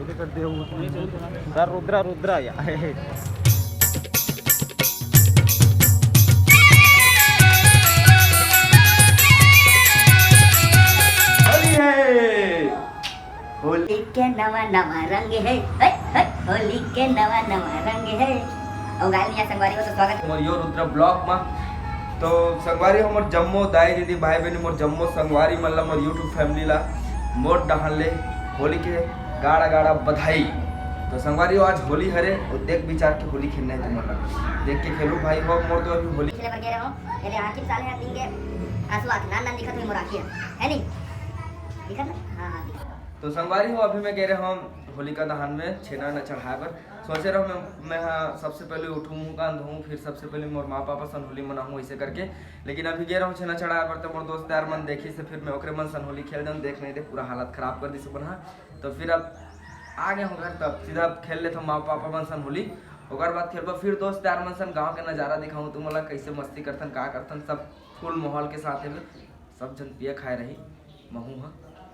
Sir Rudra Rudra या होली के नवा नवा रंग है, होली के नवा नवा रंग है। और गालिया संगवारी को स्वागत मोर यो रुद्र ब्लॉग में तो संगवारी हमर जम्मो दाई दीदी भाई बहन मोर जम्मो संगवारी मतलब मोर यूट्यूब फैमिली ला मोर डहन ले होली के गाड़ा गाड़ा बधाई। तो संगवारी आज होली हरे और देख विचार के होली खेलना है तुम्हारा देख के खेलो भाई हो मोर तो अभी होली खेले पर गए रहो एले आखिर साल है दिन के आंसू आंख नान नान दिखत हुई मोर आखिर है नहीं दिखत ना हां हां तो संगवारी हो अभी मैं कह रहा हूँ होलिका दहन में छेना न चढ़ाए पर सोचे रहा मैं सबसे पहले उठूँ मुँह कान धोऊँ फिर सबसे पहले मोर माँ पापा सन होली मनाऊँ ऐसे करके। लेकिन अभी गए रहा हूँ छेना चढ़ाए पर तो मोर दोस्त यार मन देखी से फिर मैं ओकरे मन सन होली खेल दूँ देख नहीं दे पूरा हालत खराब कर दी से बना। तो फिर अब आ गए हूँ घर तब सीधा खेल लेता हूँ माँ पापा मन सन होली ओकर बाद खेलबा फिर दोस्त यार मन सन गाँव के नज़ारा दिखाऊँ तुम बोला कैसे मस्ती करतन का करतन सब फुल माहौल के साथ में सब जन पिया खाए रही महू हाँ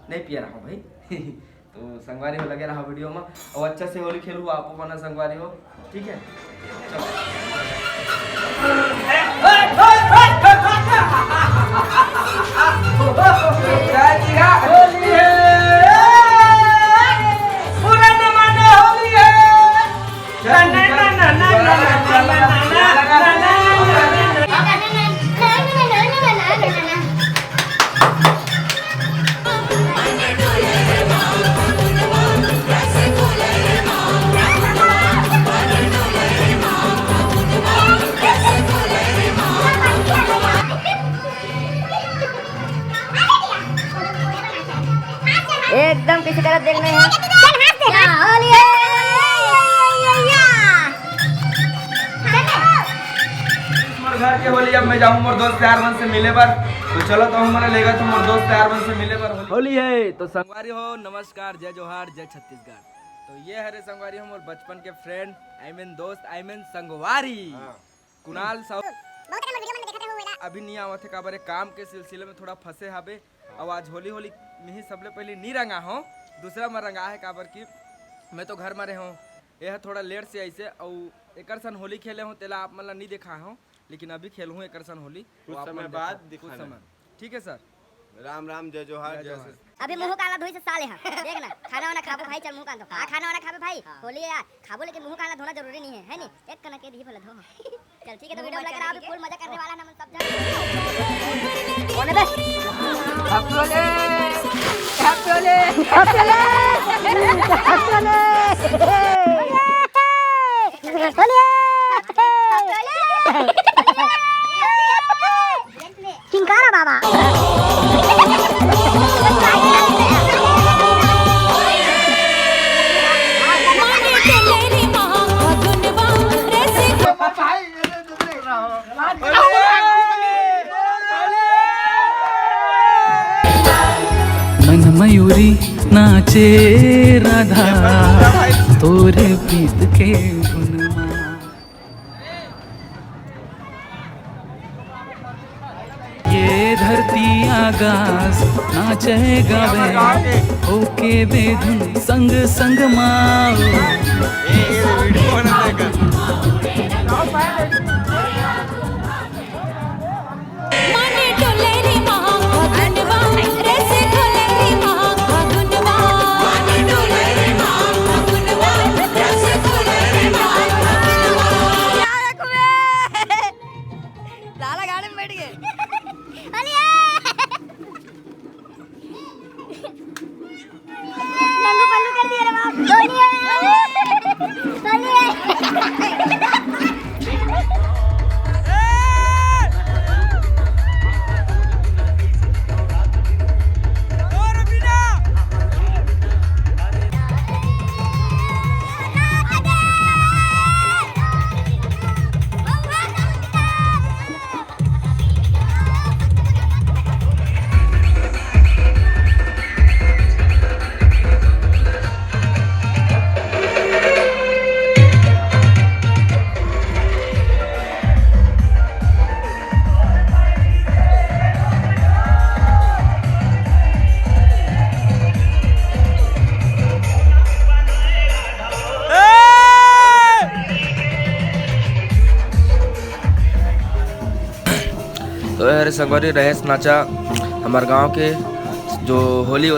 नहीं पिया रहा भाई तो संगवारी हो लगे रहा वीडियो में और अच्छा से होली खेलू आपको बना संगवारी हो ठीक है एकदम किसी तरह देखने हैं होली है मोर घर के होली अब मैं जाऊँ मोर दोस्त यार मन से मिले पर तो चलो तो हमारा लेगा तो मोर दोस्त यार मन से मिले पर होली है। तो संगवारी हो नमस्कार जय जोहार जय छत्तीसगढ़। तो ये हरे संगवारी हो मोर बचपन के फ्रेंड आई मीन दोस्त आई मीन संगवारी कुणाल साहब अभी नहीं आवत है काबर काम के सिलसिले में थोड़ा फंसे हबे और आज होली होली में ही सबले पहले नहीं रंगा हूँ दूसरा में रंगा है काबर की मैं तो घर में रहे हूँ यह थोड़ा लेट से ऐसे और एक सन होली खेले हूँ तेला आप मतलब नहीं देखा हूँ लेकिन अभी खेल हूँ एक सन होली कुछ समय बाद समय ठीक है सर राम राम जय जोहार जय अभी मुंह काला धोई से साले हां देख ना खाना वाना खाबो भाई चल मुंह कान धो खाना वाना खाबे भाई होली है यार खाबो लेकिन मुंह काला धोना जरूरी नहीं है नहीं एक कना के दी भले धो चल ठीक है तो वीडियो लगा रहा अभी फुल मजा करने वाला ना हम सब जान कौन है बे हैप्पी होली किंकारा बाबा मन मयूरी नाचे राधा तोरे प्रीत के गुणमा ये धरती आगाज नाचे गावे होके बेधुन संग संग माओ अरे संगवारी रहेश नाचा हमारे गांव के जो होली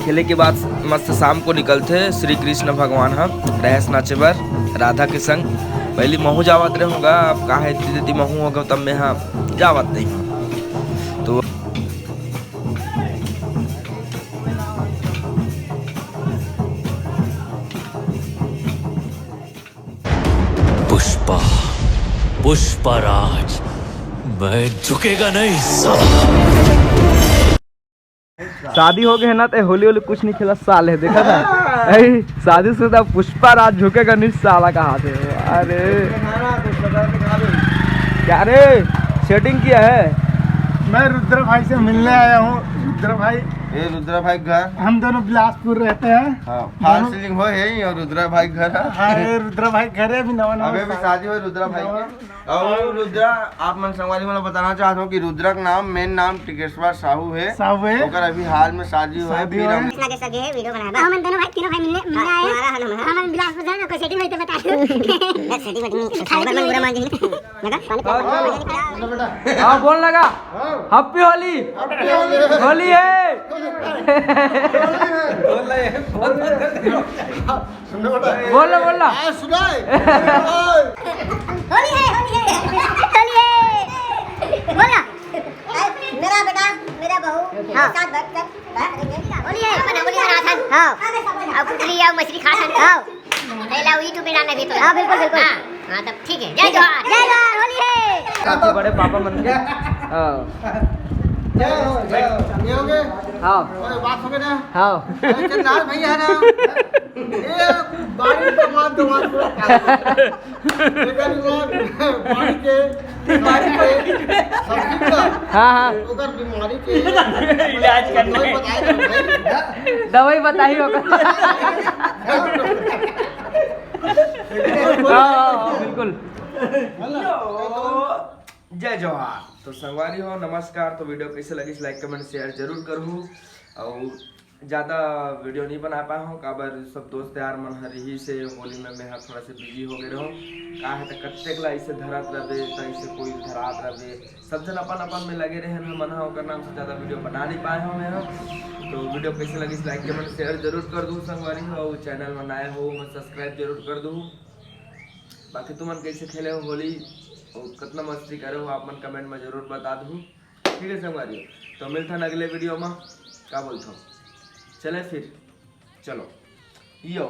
खेले के बाद मस्त शाम को निकलते श्री कृष्ण भगवान हम रहेश नाचे बर राधा के संग पहली महू जावत रहूँगा। अब कहा दीदी महू होगा तब मैं हाँ जावत नहीं हूँ तो पुष्पा पुष्पराज मैं झुकेगा नहीं साला। शादी हो गए है ना तो होली कुछ नहीं खेला साल है देखा था शादी शुदा पुष्पा राज झुकेगा नहीं साला कहा थे। अरे क्या रे सेटिंग किया है? मैं रुद्र भाई से मिलने आया हूँ। रुद्र भाई, ये रुद्रा भाई घर। हम दोनों बिलासपुर रहते हैं। हाँ, फाल सीलिंग हो यही और रुद्रा भाई घर है। हाँ, ये रुद्र भाई घर है। अभी नवा अबे भी शादी हो रुद्रा भाई की। और रुद्रा आप मन संगवारी वाला बताना चाहता हूँ कि रुद्रा का नाम मेन नाम टिकेश्वर साहू है। साहू है। ओकर अभी हाल में शादी हुआ है। फिर हम कृष्णा के सगे वीडियो बनाया हम दोनों भाई तीनों भाई मिलने आए हम बिलासपुर जाए ना कोई सेटिंग होई तो बता दो सेटिंग खाली बुरा मान जी लगा हाँ बोल लगा हैप्पी होली होली है बोल बोल होली है बोला मेरा बेटा मेरा बहू साथ बैठकर होली है अपन होली मना था हां अब कुकरी और मछली खा था हां पहला यूट्यूब पे डालना भी तो हां बिल्कुल बिल्कुल हां तब ठीक है जय जोहार होली है काफी बड़े पापा मन के हां ये हो गए। हां अरे बात हो गई ना। हां चंदार भैया है ना, ये बाड़ी के बाद बाड़ी के सब्जी का हाँ हाँ ओकर बीमारी के इलाज करने दवाई बताई होगा। हाँ बिल्कुल। जय जवाहर। तो संगवारी हो नमस्कार। तो वीडियो कैसे लगी लाइक कमेंट शेयर जरूर करूँ और ज़्यादा वीडियो नहीं बना पाया हूँ काबर सब दोस्त यार मन हर ही से होली में मैं थोड़ा से बिजी हो गए रहूँ का है तो कत्ते ला इसे धरत रहे ऐसे कोई धरात रहे सब जन अपन में लगे रहे मन होकर नाम से ज़्यादा वीडियो बना नहीं पाए हूँ मैं। तो वीडियो कैसे लगी लाइक कमेंट शेयर जरूर कर दूँ संगवारी हो चैनल में नए हो मैं सब्सक्राइब जरूर कर दूँ। बाकी तुम कैसे खेले हो होली और कितना मस्ती करे हो आप मन कमेंट में जरूर बता दूँ। ठीक है संगवारी तो मिलता है अगले वीडियो में क्या बोलता हूँ चले फिर चलो यो।